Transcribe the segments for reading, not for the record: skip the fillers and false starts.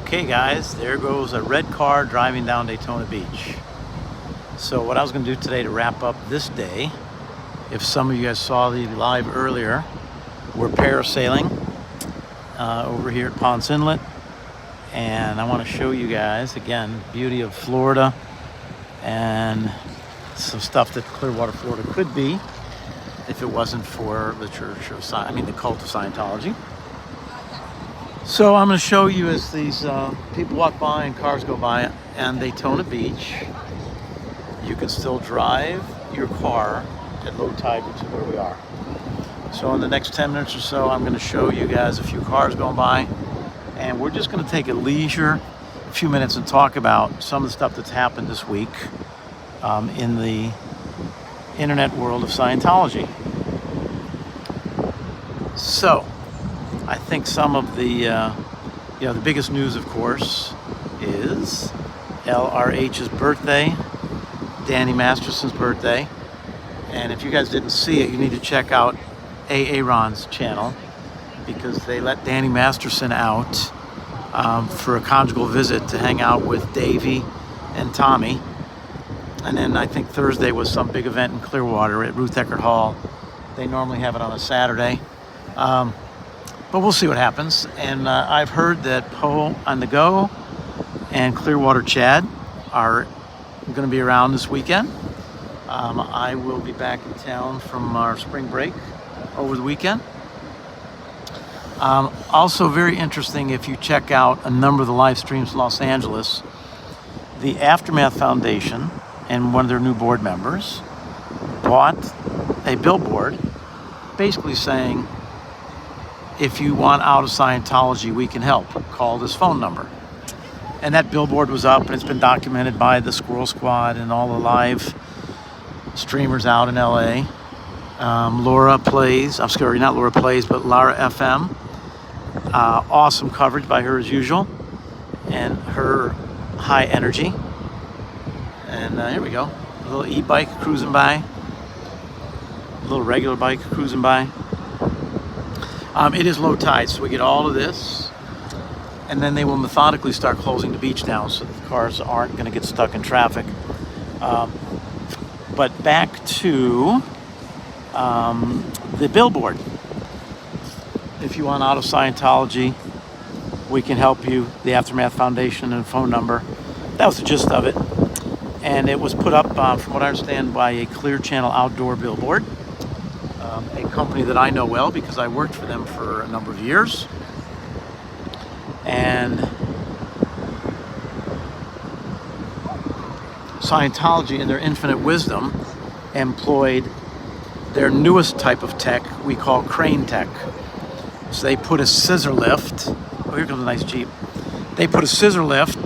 Okay guys, there goes a red car driving down Daytona Beach. So what I was going to do today to wrap up this day, if some of you guys saw the live earlier, we're parasailing over here at Ponce Inlet, and I want to show you guys again beauty of Florida and some stuff that Clearwater, Florida could be if it wasn't for the the cult of Scientology. So I'm going to show you as these people walk by and cars go by on Daytona Beach, you can still drive your car at low tide, which is where we are. So in the next 10 minutes or so, I'm going to show you guys a few cars going by, and we're just going to take a few minutes and talk about some of the stuff that's happened this week in the internet world of Scientology. So I think some of the biggest news, of course, is LRH's birthday, Danny Masterson's birthday. And if you guys didn't see it, you need to check out Aaron's channel, because they let Danny Masterson out for a conjugal visit to hang out with Davey and Tommy. And then I think Thursday was some big event in Clearwater at Ruth Eckerd Hall. They normally have it on a Saturday. But we'll see what happens. And I've heard that Poe on the Go and Clearwater Chad are going to be around this weekend. I will be back in town from our spring break over the weekend. Also very interesting, if you check out a number of the live streams in Los Angeles, the Aftermath Foundation and one of their new board members bought a billboard basically saying, if you want out of Scientology, we can help. Call this phone number. And that billboard was up, and it's been documented by the Squirrel Squad and all the live streamers out in LA. Lara FM. Awesome coverage by her as usual, and her high energy. And here we go. A little e-bike cruising by. A little regular bike cruising by. It is low tide, so we get all of this, and then they will methodically start closing the beach down so that the cars aren't going to get stuck in traffic. But back to the billboard. If you want out of Scientology, we can help you. The Aftermath Foundation and phone number. That was the gist of it. And it was put up, from what I understand, by a Clear Channel Outdoor billboard. A company that I know well because I worked for them for a number of years. And Scientology, in their infinite wisdom, employed their newest type of tech we call crane tech. So they put a scissor lift. Oh, here comes a nice Jeep. They put a scissor lift,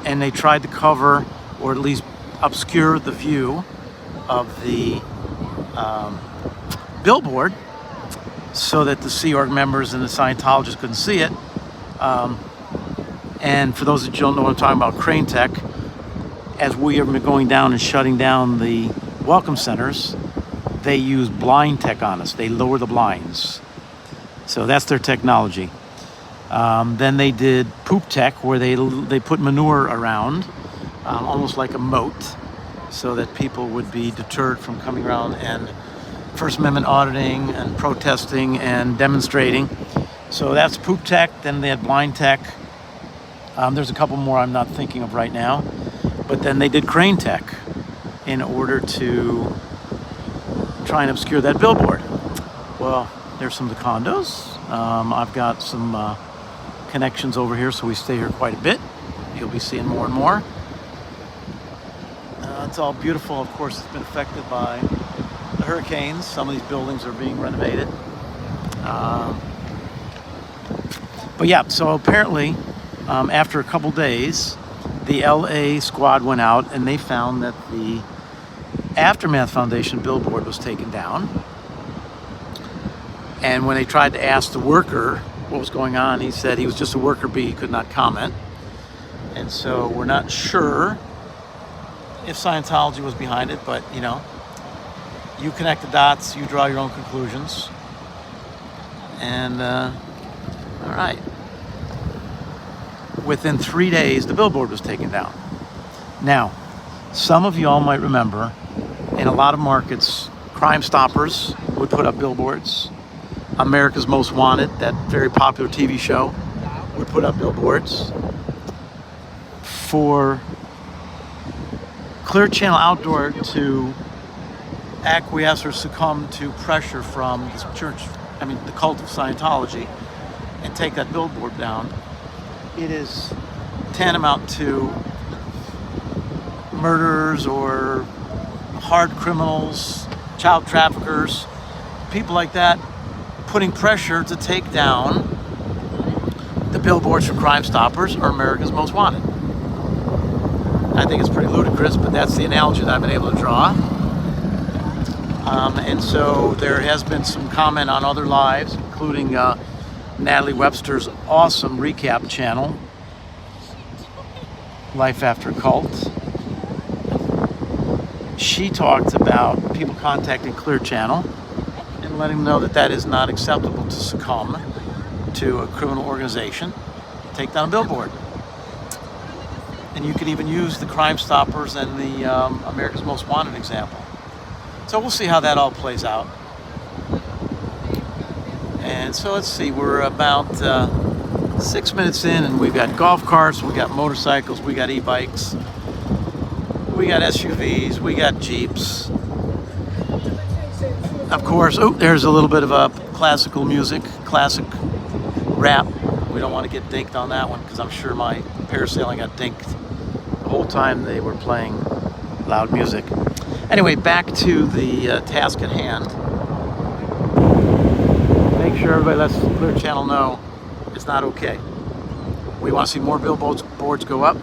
and they tried to cover, or at least obscure, the view of the billboard so that the Sea Org members and the Scientologists couldn't see it. And for those that don't know what I'm talking about, crane tech, as we are going down and shutting down the welcome centers, they use blind tech on us. They lower the blinds. So that's their technology. Then they did poop tech, where they put manure around, almost like a moat, so that people would be deterred from coming around and First Amendment auditing and protesting and demonstrating. So that's poop tech. Then they had blind tech. There's a couple more I'm not thinking of right now. But then they did crane tech in order to try and obscure that billboard. Well, there's some of the condos. I've got some connections over here, so we stay here quite a bit. You'll be seeing more and more. It's all beautiful. Of course, it's been affected by the hurricanes. Some of these buildings are being renovated. But yeah, so apparently, after a couple days, the LA squad went out and they found that the Aftermath Foundation billboard was taken down. And when they tried to ask the worker what was going on, he said he was just a worker bee, he could not comment. And so we're not sure if Scientology was behind it, but you connect the dots, you draw your own conclusions. And all right. within 3 days, the billboard was taken down. Now, some of y'all might remember, in a lot of markets, Crime Stoppers would put up billboards. America's Most Wanted, that very popular TV show, would put up billboards. For Clear Channel Outdoor to acquiesce or succumb to pressure from the church, the cult of Scientology, and take that billboard down, it is tantamount to murderers or hard criminals, child traffickers, people like that, putting pressure to take down the billboards for Crime Stoppers or America's Most Wanted. I think it's pretty ludicrous, but that's the analogy that I've been able to draw. And so there has been some comment on other lives, including Natalie Webster's awesome recap channel, Life After Cult. She talked about people contacting Clear Channel and letting them know that that is not acceptable to succumb to a criminal organization, take down a billboard. And you can even use the Crime Stoppers and the America's Most Wanted example. So we'll see how that all plays out. And so let's see, we're about 6 minutes in, and we've got golf carts, we got motorcycles, we got e-bikes, we got SUVs, we got Jeeps. Of course, there's a little bit of a classical music, classic rap. We don't want to get dinked on that one, because I'm sure my parasailing got dinked the whole time they were playing loud music. Anyway, back to the task at hand. Make sure everybody lets Clear Channel know it's not okay. We want to see more billboards go up.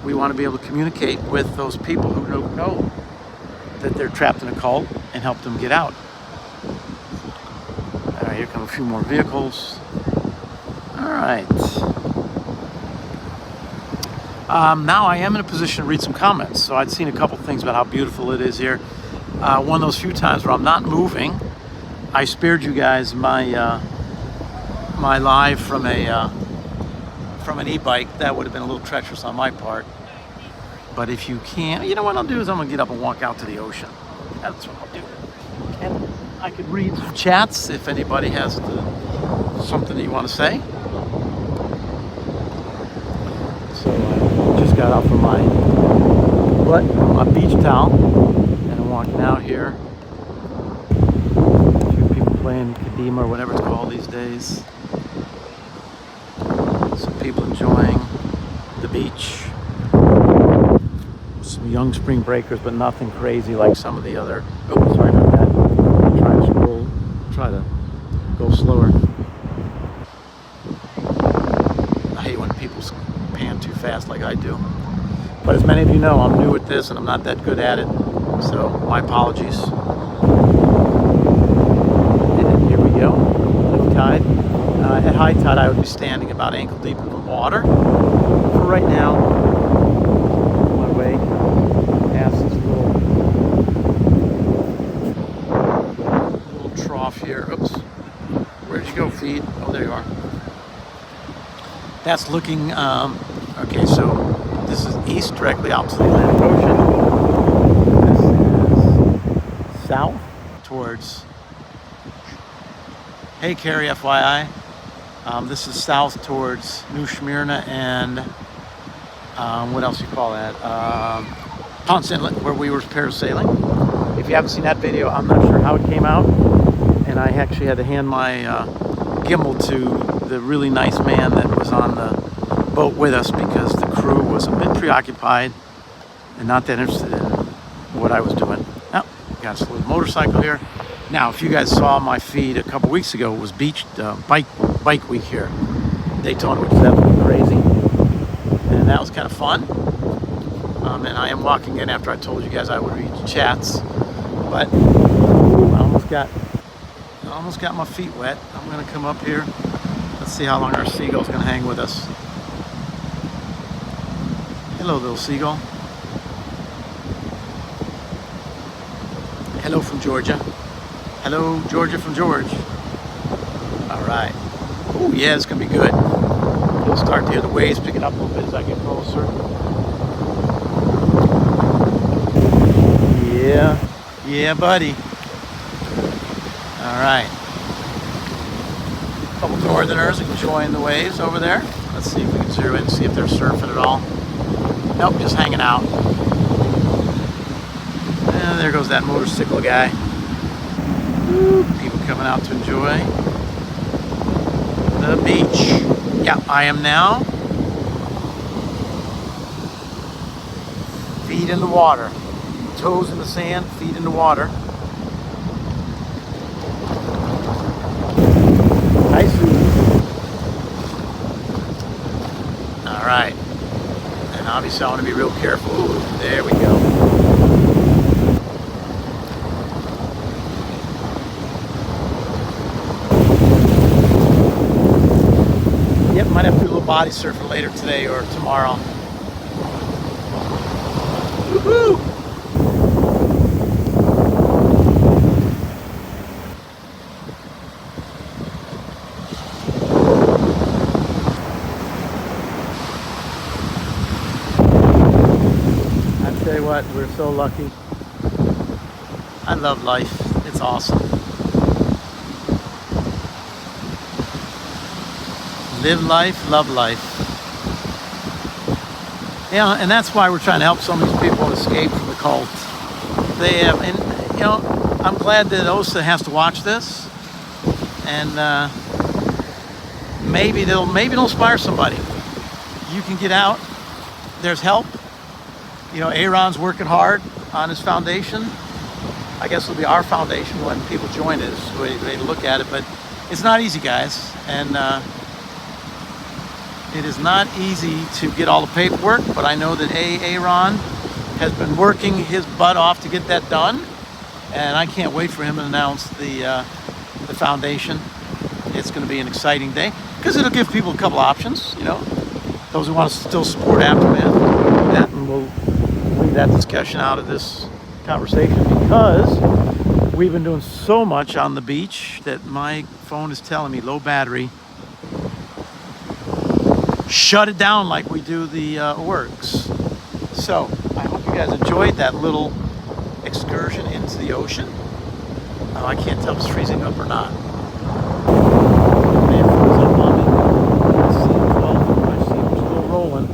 We want to be able to communicate with those people who don't know that they're trapped in a cult and help them get out. All right, here come a few more vehicles. All right. Now I am in a position to read some comments. So I'd seen a couple things about how beautiful it is here. One of those few times where I'm not moving. I spared you guys my my live from an e-bike. That would have been a little treacherous on my part. But if you can, you know what I'll do is I'm gonna get up and walk out to the ocean. That's what I'll do. And I could read some chats if anybody has something that you want to say. So I just got off of my beach towel, and I'm walking out here. A few people playing Kadima or whatever it's called these days. Some people enjoying the beach. Some young spring breakers, but nothing crazy like some of the other. Oh, sorry about that. Try to go slower. I hate when people pan too fast like I do. But as many of you know, I'm new at this and I'm not that good at it. So my apologies. And here we go. Low tide. At high tide, I would be standing about ankle deep in the water. For right now, on my way past this little trough here. Oops. Where'd you go, feed? Oh, there you are. That's looking, okay, so this is east, directly out to the Atlantic Ocean. This is south towards, hey Carrie, FYI. This is south towards New Smyrna and, what else you call that? Ponce Inlet, where we were parasailing. If you haven't seen that video, I'm not sure how it came out. And I actually had to hand my gimbal to the really nice man that was on the boat with us, because the crew was a bit preoccupied and not that interested in what I was doing. Oh, got a little motorcycle here. Now, if you guys saw my feed a couple weeks ago, it was bike week here, Daytona, which is absolutely crazy, and that was kind of fun. And I am walking in after I told you guys I would read chats, but I almost got my feet wet. I'm gonna come up here. Let's see how long our seagull's gonna hang with us. Hello, little seagull. Hello from Georgia. Hello, Georgia from George. All right. Oh yeah, it's gonna be good. You'll I'll start to hear the waves picking up a little bit as I get closer. Yeah, buddy. All right. A couple northerners enjoying the waves over there. Let's see if we can zero in and see if they're surfing at all. Nope, just hanging out. And there goes that motorcycle guy. Woo, people coming out to enjoy the beach. Yeah, I am now. Feet in the water. Toes in the sand, feet in the water. Hi, Sue. All right. And obviously I want to be real careful. Ooh, there we go. Yep, might have to do a little body surfing later today or tomorrow. Woohoo! I tell you what, we're so lucky. I love life. It's awesome. Live life, love life. Yeah, and that's why we're trying to help some of these people escape from the cult. They have, and you know, I'm glad that OSA has to watch this, and maybe they'll inspire somebody. You can get out. There's help. You know, Aaron's working hard on his foundation. I guess it'll be our foundation when people join it, is the way they look at it. But it's not easy, guys, and it is not easy to get all the paperwork. But I know that Aaron has been working his butt off to get that done, and I can't wait for him to announce the foundation. It's going to be an exciting day because it'll give people a couple options. You know, those who want to still support Aftermath, that, and we'll leave that discussion out of this conversation because we've been doing so much on the beach that my phone is telling me low battery. Shut it down like we do the works. So I hope you guys enjoyed that little excursion into the ocean. I can't tell if it's freezing up or not. Man, froze up on me. Let's see, 12. I see we're still rolling.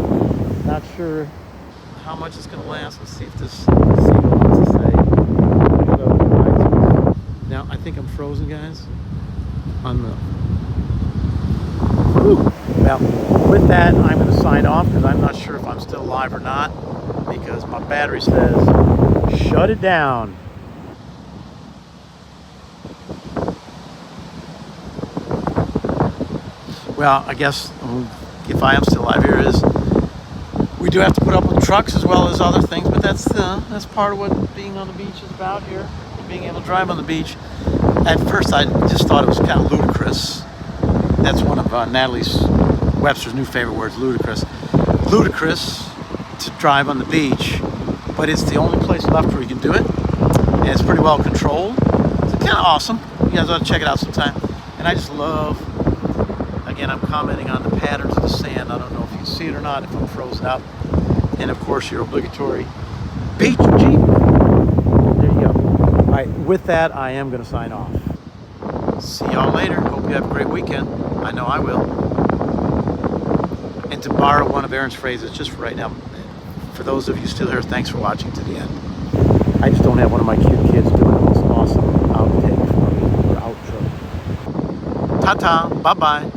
Not sure how much it's going to last. Let's see if this seagull wants to say. Now I think I'm frozen, guys. On the. Whew. Well, with that, I'm going to sign off because I'm not sure if I'm still live or not because my battery says shut it down. Well, I guess if I am still live, here it is. We do have to put up with trucks as well as other things, but that's part of what being on the beach is about here, being able to drive on the beach. At first, I just thought it was kind of ludicrous. That's one of Natalie's Webster's new favorite words, ludicrous. Ludicrous to drive on the beach, but it's the only place left where you can do it, and it's pretty well controlled. It's kind of awesome. You guys ought to check it out sometime. And I just love, again, I'm commenting on the patterns of the sand. I don't know if you can see it or not, if I'm frozen up. And of course, your obligatory beach Jeep. There you go. All right, with that, I am going to sign off. See y'all later. Hope you have a great weekend. I know I will. And to borrow one of Aaron's phrases, just for right now, for those of you still here, thanks for watching to the end. I just don't have one of my cute kids doing the most awesome outtake for me, or outro. Ta-ta, bye-bye.